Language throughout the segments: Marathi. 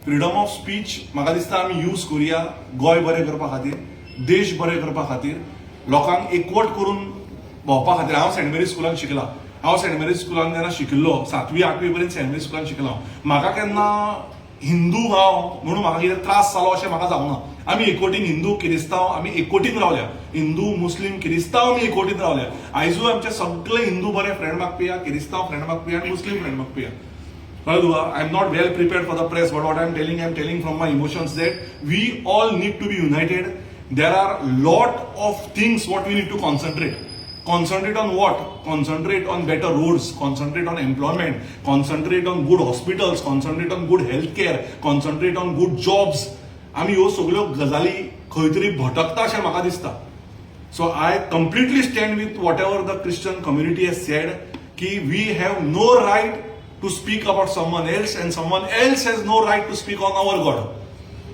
फ्रीडम ऑफ स्पीच म्हाका दिसता आमी यूज करुया गोंय बरें करपा खातीर, देश बरें करपा खातीर, लोकांक एकवट करून भोंवपा खातीर. हांव सेंट मेरी स्कुलान शिकला. हांव सेंट मेरी स्कुलान जेन्ना शिकिल्लो 7वी 8वी पर्यंत सेंट मेरी स्कुलान शिकलो. म्हाका केन्ना हिंदू हांव म्हणून म्हाका कितें त्रास जालो अशें म्हाका जावना. आमी एकवटीन हिंदू किरिस्तांव आमी एकवटीन रावल्या. हिंदू मुस्लीम किरिस्तांव आमी एकवटीन रावल्या. आयजूय आमचे सगळे हिंदू बरे फ्रेंड मागपी आहा, किरिस्तांव फ्रेंड मागपी आहा आनी मुस्लीम फ्रेंड मागपी आहा. I am not well prepared for the press, but what I am telling from my emotions that we all need to be united. There are lot of things what we need to concentrate. Concentrate on what? Concentrate on better roads, concentrate on employment, concentrate on good hospitals, concentrate on good healthcare, concentrate on good jobs. आमी ह्यो सगळ्यो गजाली खंय तरी भटकता अशें म्हाका दिसता. So I completely stand with whatever the Christian community has said ki we have no right to speak about someone else and someone else has no right to speak on our God.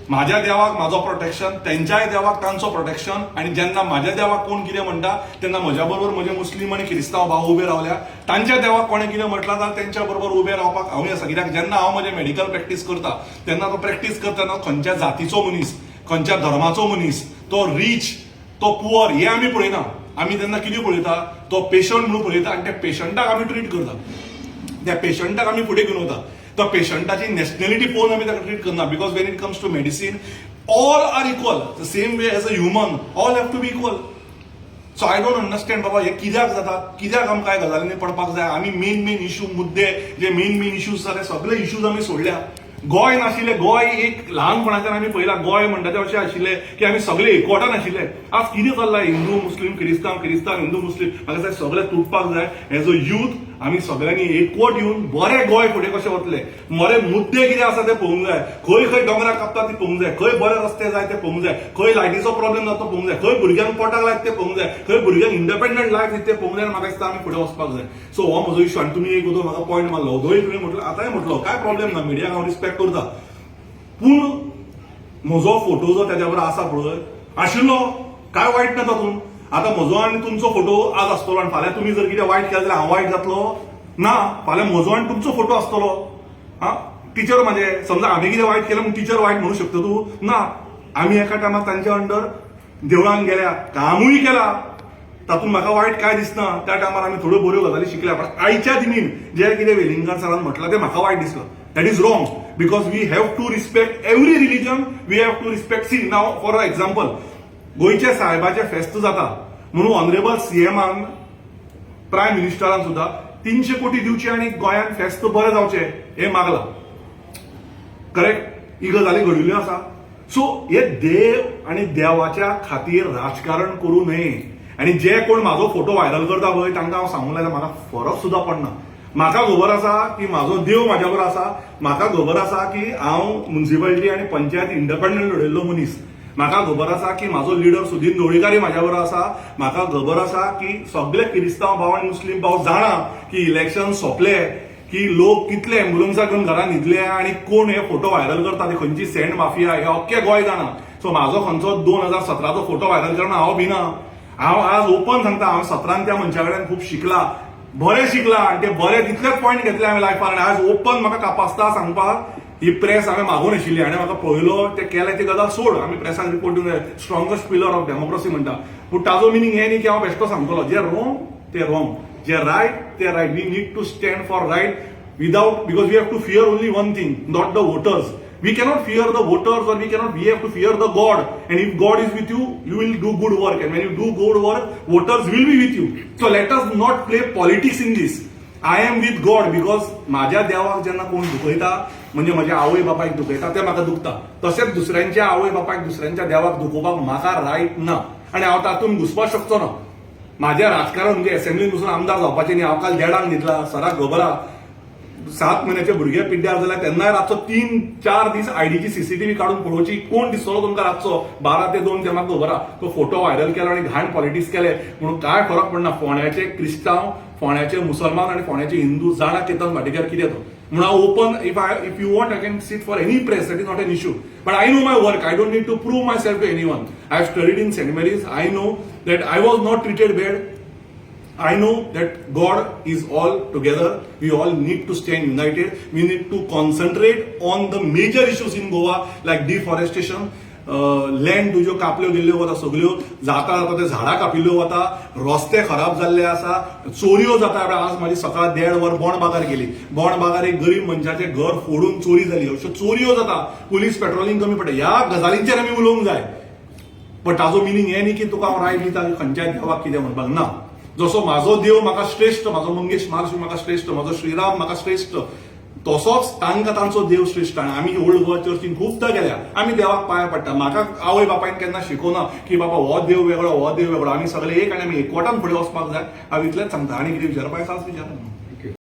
माझ्या देवाक माझो प्रोटेक्शन, त्यांच्याय देवाक तांचो प्रोटेक्शन. आणि जेन्ना माझ्या देवाक कोण कितें म्हणटा तेन्ना म्हज्या बरोबर म्हजे मुस्लीम आणि क्रिस्तांव भाव उबे रावल्या. तांच्या देवाक कोणें कितें म्हटलां जाल्यार तेंच्या बरोबर उबे रावपाक हांवूय आसा. कित्याक जेन्ना हांव म्हजें मेडिकल प्रॅक्टीस करता तेन्ना तो प्रॅक्टीस करतना खंयच्या जातीचो मनीस, खंयच्या धर्माचो मनीस, तो रिच, तो पुअर हे आमी पळयना. आमी तेन्ना कितें पळयता, तो पेशंट म्हणून पळयता आनी त्या पेशंटाक आमी ट्रीट करता. त्या पेशंटाक आमी फुडें घेवन वता. त्या पेशंटाची नॅशनॅलिटी पळोवन आमी ताका ट्रीट करना. Because when it comes to medicine all are equal. The same way as a human all have to be equal. So I don't understand बाबा हे कित्याक जाता, कित्याक आमकां ह्या गजालींनी पडपाक जाय. आमी मेन इश्यू मुद्दे जे मेन इश्यूज जाले सगळे इश्यूज आमी सोडल्या. गोंय नाशिल्ले, गोंय एक ल्हानपणाच्यान आमी पयला गोंय म्हणटा तें अशें आशिल्लें की आमी सगळे एकवटान आशिल्ले. आज कितें चल्लां, हिंदू मुस्लीम क्रिस्तांव क्रिस्तांव हिंदू मुस्लीम, म्हाका दिसता सगळे तुटपाक जाय. एज अ यूथ आमी सगळ्यांनी एकवट येवन बरें गोंय फुडें कशें वतलें, बरे मुद्दे कितें आसा ते पळोवंक जाय. खंय खंय दोंगरां कापता ती पळोवंक जाय, खंय बरे रस्ते जाय ते पळोवंक जाय, खंय लायटीचो प्रॉब्लेम जाता तो पळोवंक जाय, खंय भुरग्यांक पोटाक लायत ते पळोवंक जाय, खंय भुरग्यांक इंडिपेंडंट लायफ दिता ते पळोवंक जाय. म्हाका दिसता आमी फुडें वचपाक जाय. सो हो म्हजो इश्यू. आनी तुमी एक म्हाका पॉयंट मारलो, दोय तुमी म्हटलो, आतांय म्हटलो काय प्रॉब्लेम ना, मिडियाक हांव रिस्पेक्ट करता. पूण म्हजो फोटो जो त्याच्या बरोबर आसा पळय, आशिल्लो काय वायट ना तातूंत. आतां म्हजो आनी तुमचो फोटो आज आसतलो आनी फाल्यां तुमी जर कितें वायट केलें जाल्यार हांव वायट जातलो ना. फाल्यां म्हजो आनी तुमचो फोटो आसतलो. टिचर म्हाजे समजा हांवें कितें वायट केलें म्हणून टिचर वायट म्हणूंक शकता तूं ना. आमी एका टायमार तांच्या अंडर देवळान गेल्या, कामूय केला, तातूंत म्हाका वायट काय दिसना. त्या टायमार आमी थोड्यो बऱ्यो गजाली शिकल्या. पण आयच्या दिमीन जे कितें वेलिंगकर सरान म्हटलां तें म्हाका वायट दिसलां. That is wrong because we have to respect every religion. We have to respect. See now for example, गोंयचे साहेबाचे फेस्त जाता म्हणून ऑनरेबल सीएमान, प्रायम मिनिस्टरान सुद्धा 300 कोटी दिवचे आणि गोंयान फेस्त बरें जावचें हे मागला. करेक्ट, ही गजाली घडिल्ल्यो आसा. सो हे देव आणि देवाच्या खातीर राजकारण करू नये. आणि जे कोण म्हाजो फोटो व्हायरल करता पळय तांकां हांव सांगूंक लायला, म्हाका फरक सुद्धा पडना. म्हाका खबर आसा की म्हाजो देव म्हाज्या बरोबर आसा. म्हाका खबर आसा की हांव म्युनिसिपालिटी आनी पंचायत इंडिपेंडंट लढयल्लो मनीस. म्हाका खबर आसा की म्हाजो लिडर सुदीन ढवळीकारूय म्हाज्या बरोबर आसा. म्हाका खबर आसा की सगळे क्रिस्तांव भाव आनी मुस्लीम भाव जाणा की इलेक्शन सोंपले की लोक कितले एम्ब्युलन्साक घेवन घरान न्हिदले आणि कोण हे फोटो व्हायरल करता ती खंयची सँड माफिया हे अख्खे गोंय जाणा. सो म्हाजो खंयचो 2017चो फोटो व्हायरल करना हांव भिना. हांव आज ओपन सांगता, हांव 17 त्या मनशा कडेन खूब शिकला, बरें शिकला आनी ते बरें तितलेच पॉयंट घेतले हांवें लायफान. आज ओपन म्हाका कापासता सांगपाक ही प्रेस हांवें मागून आशिल्ली आनी म्हाका पळयलो ते केले ती गजाल सोड. आमी प्रेसाक रिपोर्ट दिवंक जाय, स्ट्रॉंगेस्ट पिलर ऑफ डेमोक्रेसी म्हणटा. पूण ताजो मिनींग हे न्ही की हांव बेश्टो सांगतलो. जे रॉंग ते रॉंग, जे रायट ते right. We need to stand for right without, because we have to fear only one thing, not the voters. We cannot fear the voters, or we have to fear the God. And if God is with you, you will do good work. And when you do good work, voters will be with you. So let us not play politics in this. I am with God because माझ्या देवाक जेन्ना कोण दुखयता म्हणजे माझ्या आवय बापायक दुखयता ते म्हाका दुखता. तशेंच दुसऱ्यांच्या आवय बापायक दुसऱ्यांच्या देवाक दुखोवपाक म्हाका रायट ना आनी हांव तातूंत घुसपाक शकचो ना. माझ्या राजकारण म्हणजे असेंब्लीन वचून आमदार जावपाचें न्ही. हांव काल देडांक न्हिदला, सराक खबर आहा 7 महिन्याचे भुरगे पिड्ड्यार जाल्यार तेन्नाय रातचो 3-4 दीस आयडीची सीसीटीव्ही काढून पळोवची. कोण दिसतलो तुमकां रातचो 12 ते 2 ते म्हाका खबर आहा. तो फोटो व्हायरल केलो आनी घाण पॉलिटिक्स केले म्हणून काय फरक पडना. फोंड्याचे क्रिस्तांव, फोंड्याचे मुसलमान आनी फोंड्याचे हिंदू जाणा केतन भाटेकार कितें तो. म्हणून हांव open, if you want I can sit for any press, that is not an issue. But I know my work. I don't need to prove myself to anyone. I have studied in Saint Mary's. I know that I was not treated bad. I know that God is all together. We all need to stand united. We need to concentrate on the major issues in Goa like deforestation. Land तुज्यो कापल्यो गेल्ल्यो वता सगल्यो जाता जाता ते झाडां कापिल्ल्यो वता रस्ते खराब जाल्ले आसा चोरयो जाता आज माझी सकाळ 1.5 वर बोंड बागार गेली बोंड बागार एक गरीब मनशाचे घर फोडून चोरी जाली अश्यो चोरयो जाता पुलीस पेट्रोलिंग कमी पडटा ह्या गजालींचेर आमी उलोवंक जाय बट ताजो मिनींग हे न्ही की तुका हांव राय दिता खंयच्याय देवाक कितें म्हणपाक ना जसो म्हाजो देव म्हाका श्रेष्ठ म्हाजो मंगेश महालक्ष्मी म्हाका श्रेष्ठ म्हाजो श्रीराम म्हाका श्रेष्ठ तसोच तांकां तांचो देव श्रेष्ठ आनी आमी ओल्ड गोवा चर्चीन खूबदां गेल्या आमी देवाक पांयां पडटा म्हाका आवय बापायन केन्ना शिकोवना की बाबा हो देव वेगळो हो देव वेगळो आमी सगळे एक आनी आमी एकवटान फुडें वचपाक जाय हांव इतलेंच सांगता आनी कितें विचारपाक आसा विचार